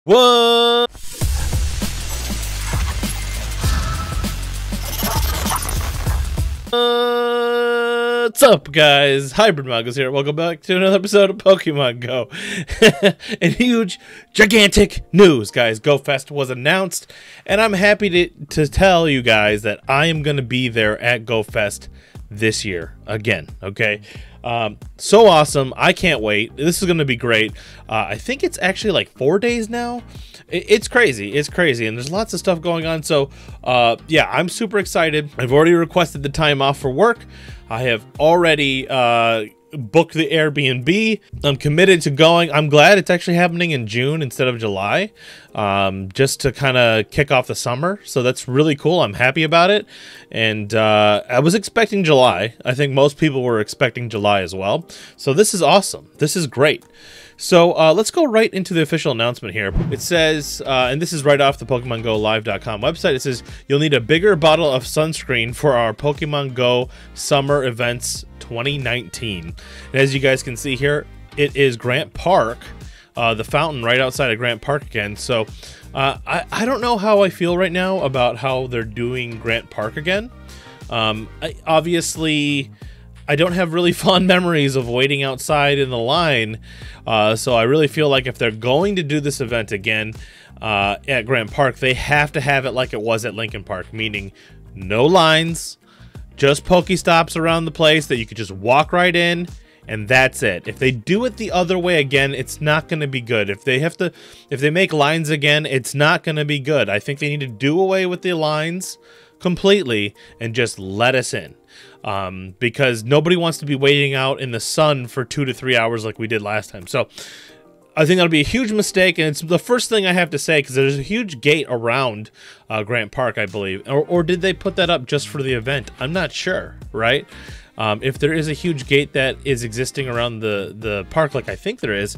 What's up, guys? Hybrid Mongoose here. Welcome back to another episode of Pokemon Go. And huge, gigantic news, guys. Go Fest was announced, and I'm happy to tell you guys that I am going to be there at Go Fest this year again. Okay, so awesome. I can't wait. This is going to be great. I think it's actually like 4 days now. It's crazy. It's crazy, and there's lots of stuff going on. So yeah, I'm super excited. I've already requested the time off for work. I have already booked the Airbnb. I'm committed to going. I'm glad it's actually happening in June instead of July, just to kind of kick off the summer. So that's really cool. I'm happy about it. And I was expecting July. I think most people were expecting July as well. So this is awesome. This is great. So let's go right into the official announcement here. It says, and this is right off the PokemonGoLive.com website, it says, you'll need a bigger bottle of sunscreen for our Pokemon Go Summer Events 2019. And as you guys can see here, it is Grant Park, the fountain right outside of Grant Park again. So I don't know how I feel right now about how they're doing Grant Park again. Obviously, I don't have really fond memories of waiting outside in the line, so I really feel like if they're going to do this event again at Grant Park, they have to have it like it was at Lincoln Park, meaning no lines, just Pokestops around the place that you could just walk right in, and that's it. If they do it the other way again, it's not going to be good. If they make lines again, it's not going to be good. I think they need to do away with the lines completely and just let us in. Because nobody wants to be waiting out in the sun for 2 to 3 hours like we did last time. So I think that'll be a huge mistake, and it's the first thing I have to say because there's a huge gate around Grant Park, I believe. Or did they put that up just for the event? I'm not sure, right? If there is a huge gate that is existing around the park like I think there is,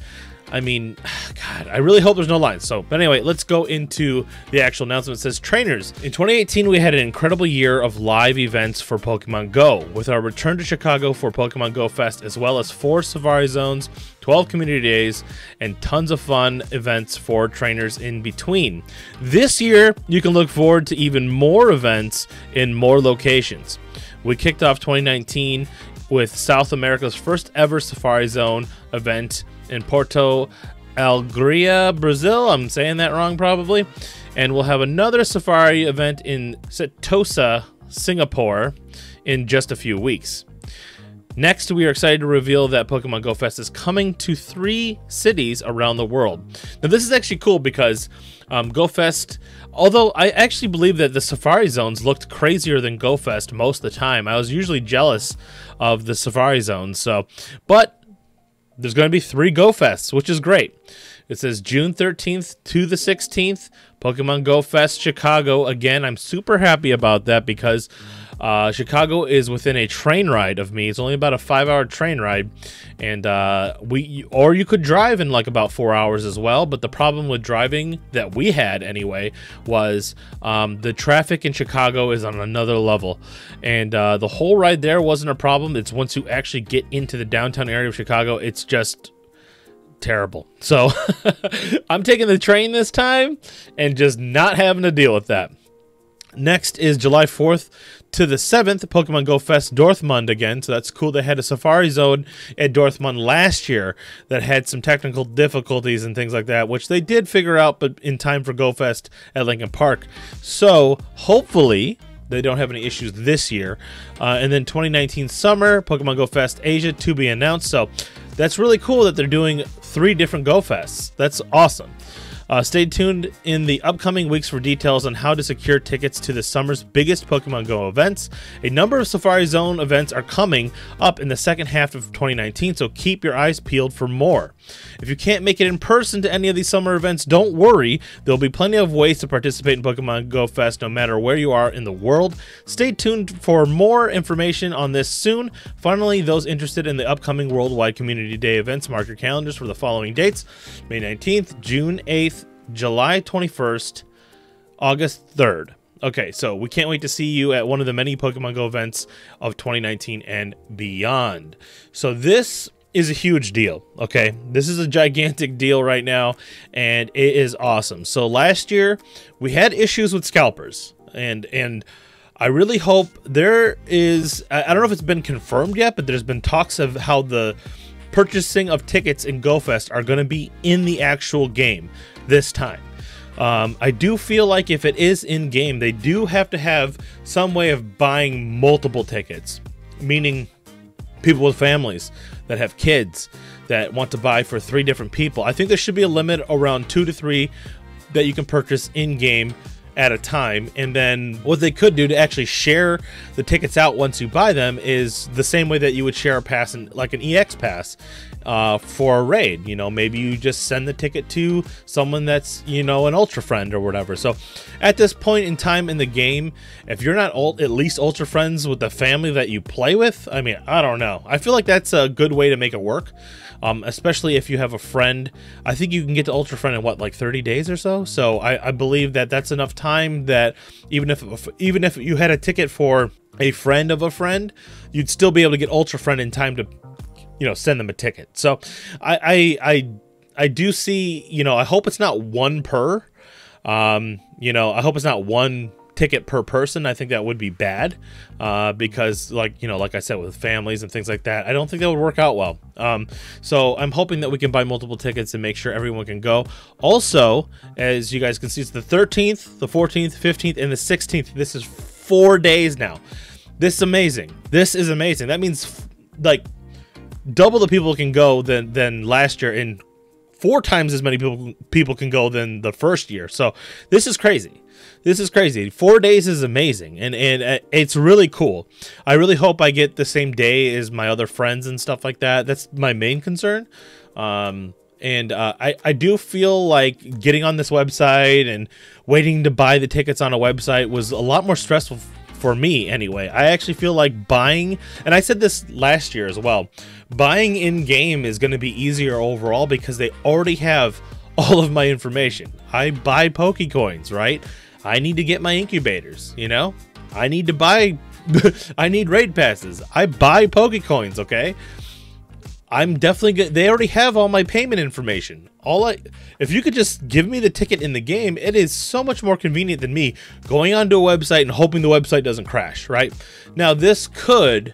I mean, God, I really hope there's no lines. So, but anyway, let's go into the actual announcement. It says, trainers, in 2018, we had an incredible year of live events for Pokemon Go, with our return to Chicago for Pokemon Go Fest, as well as 4 Safari Zones, 12 community days, and tons of fun events for trainers in between. This year, you can look forward to even more events in more locations. We kicked off 2019 with South America's first ever Safari Zone event in Porto Alegre, Brazil. I'm saying that wrong probably. And we'll have another safari event in Sentosa, Singapore in just a few weeks. Next, we are excited to reveal that Pokemon Go Fest is coming to 3 cities around the world. Now, this is actually cool because Go Fest, although I actually believe that the Safari Zones looked crazier than Go Fest most of the time. I was usually jealous of the Safari Zones. So, but there's going to be 3 Go Fests, which is great. It says June 13th to the 16th, Pokemon Go Fest Chicago. Again, I'm super happy about that because Chicago is within a train ride of me. It's only about a 5-hour train ride, and or you could drive in like about 4 hours as well. But the problem with driving that we had anyway was the traffic in Chicago is on another level, and the whole ride there wasn't a problem. It's once you actually get into the downtown area of Chicago, it's just terrible. So I'm taking the train this time and just not having to deal with that. Next is July 4th to the 7th, Pokemon Go Fest Dortmund again. So that's cool. They had a Safari Zone at Dortmund last year that had some technical difficulties and things like that, which they did figure out, but in time for Go Fest at Lincoln Park. So hopefully they don't have any issues this year. And then 2019 summer, Pokemon Go Fest Asia to be announced. So that's really cool that they're doing 3 different Go Fests. That's awesome. Stay tuned in the upcoming weeks for details on how to secure tickets to the summer's biggest Pokemon Go events. A number of Safari Zone events are coming up in the second half of 2019, so keep your eyes peeled for more. If you can't make it in person to any of these summer events, don't worry. There'll be plenty of ways to participate in Pokemon Go Fest no matter where you are in the world. Stay tuned for more information on this soon. Finally, those interested in the upcoming Worldwide Community Day events, mark your calendars for the following dates: May 19th, June 8th, July 21st, August 3rd. Okay, so we can't wait to see you at one of the many Pokemon Go events of 2019 and beyond. So this is a huge deal, okay? This is a gigantic deal right now, and it is awesome. So last year, we had issues with scalpers, and I really hope there is... I don't know if it's been confirmed yet, but there's been talks of how the purchasing of tickets in GoFest are going to be in the actual game this time. I do feel like if it is in-game, they do have to have some way of buying multiple tickets, meaning people with families that have kids that want to buy for 3 different people. I think there should be a limit around 2 to 3 that you can purchase in-game at a time. And then what they could do to actually share the tickets out once you buy them is the same way that you would share a pass, like an EX pass, for a raid. You know, maybe you just send the ticket to someone that's, you know, an ultra friend or whatever. So at this point in time in the game, if you're not at least ultra friends with the family that you play with, I mean, I don't know. I feel like that's a good way to make it work. Especially if you have a friend. I think you can get to ultra friend in what, like 30 days or so. So I believe that that's enough time that even if you had a ticket for a friend of a friend, you'd still be able to get ultra friend in time to, you know, send them a ticket. So I do see, you know, I hope it's not 1 per, you know, I hope it's not 1 ticket per person. I think that would be bad, because, like, you know, like I said, with families and things like that, I don't think that would work out well. So I'm hoping that we can buy multiple tickets and make sure everyone can go. Also, as you guys can see, it's the 13th, the 14th, 15th, and the 16th. This is 4 days now. This is amazing. This is amazing. That means like double the people can go than last year, and 4 times as many people can go than the first year. So this is crazy. This is crazy. 4 days is amazing, and it's really cool. I really hope I get the same day as my other friends and stuff like that. That's my main concern. I do feel like getting on this website and waiting to buy the tickets on a website was a lot more stressful for me anyway. I actually feel like buying, and I said this last year as well, buying in-game is going to be easier overall because they already have all of my information. I buy Pokecoins, right? I need to get my incubators, you know? I need to buy, I need raid passes. I buy Pokecoins, okay? I'm definitely good. They already have all my payment information. If you could just give me the ticket in the game, it is so much more convenient than me going onto a website and hoping the website doesn't crash, right? Now, this could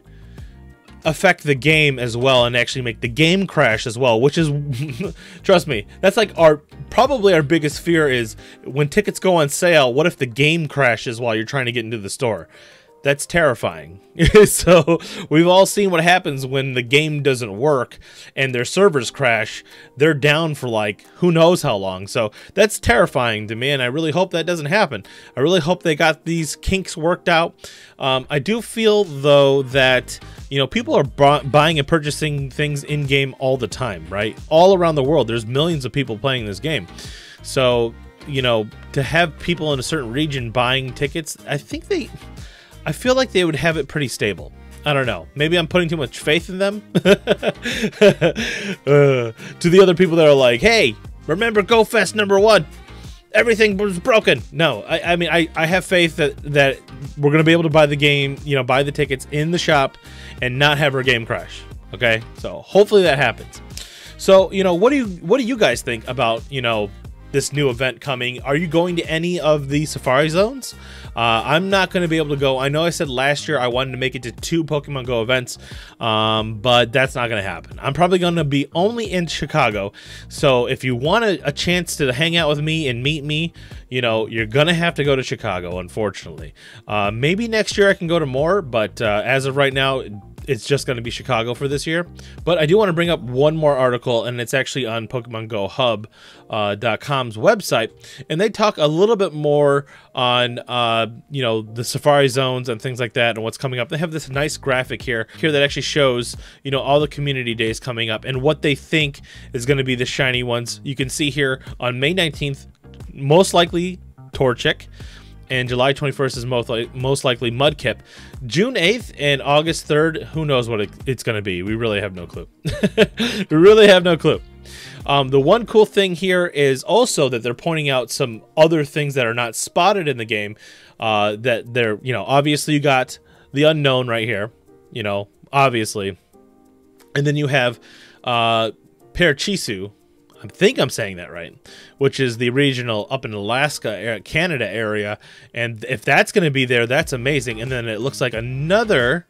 affect the game as well and actually make the game crash as well, which is, trust me, that's like probably our biggest fear is when tickets go on sale, what if the game crashes while you're trying to get into the store? That's terrifying. So we've all seen what happens when the game doesn't work and their servers crash. They're down for like who knows how long. So that's terrifying to me, and I really hope that doesn't happen. I really hope they got these kinks worked out. I do feel though that, you know, people are buying and purchasing things in game all the time, right? All around the world, there's millions of people playing this game. So, you know, to have people in a certain region buying tickets, I feel like they would have it pretty stable. I don't know. Maybe I'm putting too much faith in them. To the other people that are like, hey, remember GoFest #1? Everything was broken. No, I mean, I have faith that we're going to be able to buy the game, you know, buy the tickets in the shop and not have our game crash. Okay? So hopefully that happens. So, you know, what do you guys think about, you know, this new event coming? Are you going to any of the Safari Zones? I'm not going to be able to go. I know I said last year I wanted to make it to 2 Pokemon Go events, but that's not going to happen. I'm probably going to be only in Chicago. So if you want a chance to hang out with me and meet me, you know, you're going to have to go to Chicago, unfortunately. Maybe next year I can go to more, but as of right now, it's just going to be Chicago for this year. But I do want to bring up one more article, and it's actually on PokemonGoHub.com's website, and they talk a little bit more on you know, the Safari Zones and things like that and what's coming up. They have this nice graphic here that actually shows, you know, all the community days coming up and what they think is going to be the shiny ones. You can see here on May 19th, most likely Torchic, and July 21st is most likely Mudkip. June 8th and August 3rd, who knows what it's going to be. We really have no clue. We really have no clue. The one cool thing here is also that they're pointing out some other things that are not spotted in the game. That they're, you know, obviously you got the unknown right here, you know, obviously. And then you have Parcheesi. I think I'm saying that right, which is the regional up in Alaska, Canada area. And if that's going to be there, that's amazing. And then it looks like another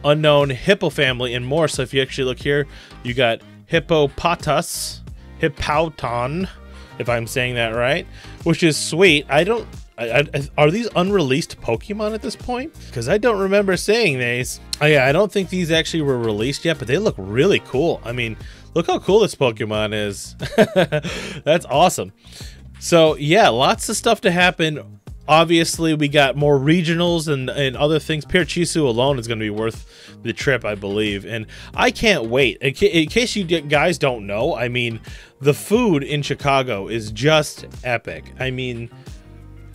unknown hippo family and more. So if you actually look here, you got Hippouton, if I'm saying that right, which is sweet. Are these unreleased Pokemon at this point? Because I don't remember seeing these. Oh yeah, I don't think these actually were released yet, but they look really cool. I mean, look how cool this Pokemon is. That's awesome. So yeah, lots of stuff to happen. Obviously, we got more regionals and other things. Parcheesi alone is going to be worth the trip, I believe. And I can't wait. In case you guys don't know, I mean, the food in Chicago is just epic. I mean,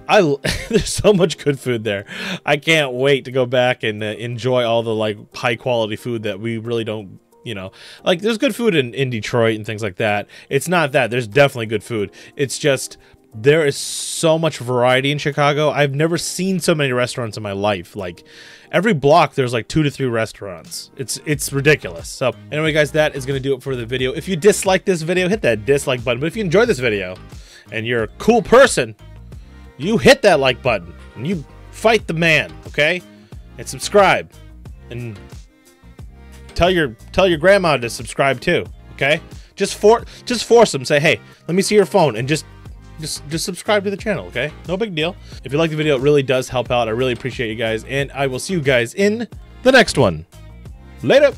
there's so much good food there. I can't wait to go back and enjoy all the like high quality food that we really don't, you know, like there's good food in Detroit and things like that. It's not that. There's definitely good food. It's just there is so much variety in Chicago. I've never seen so many restaurants in my life. Like every block there's like 2 to 3 restaurants. It's ridiculous. So anyway guys, that is going to do it for the video. If you dislike this video, hit that dislike button. But if you enjoy this video and you're a cool person, you hit that like button and you fight the man, okay? And subscribe and tell your grandma to subscribe too, okay? Just force them. Say, hey, let me see your phone, and just subscribe to the channel, okay? No big deal. If you like the video, it really does help out. I really appreciate you guys, and I will see you guys in the next one. Later.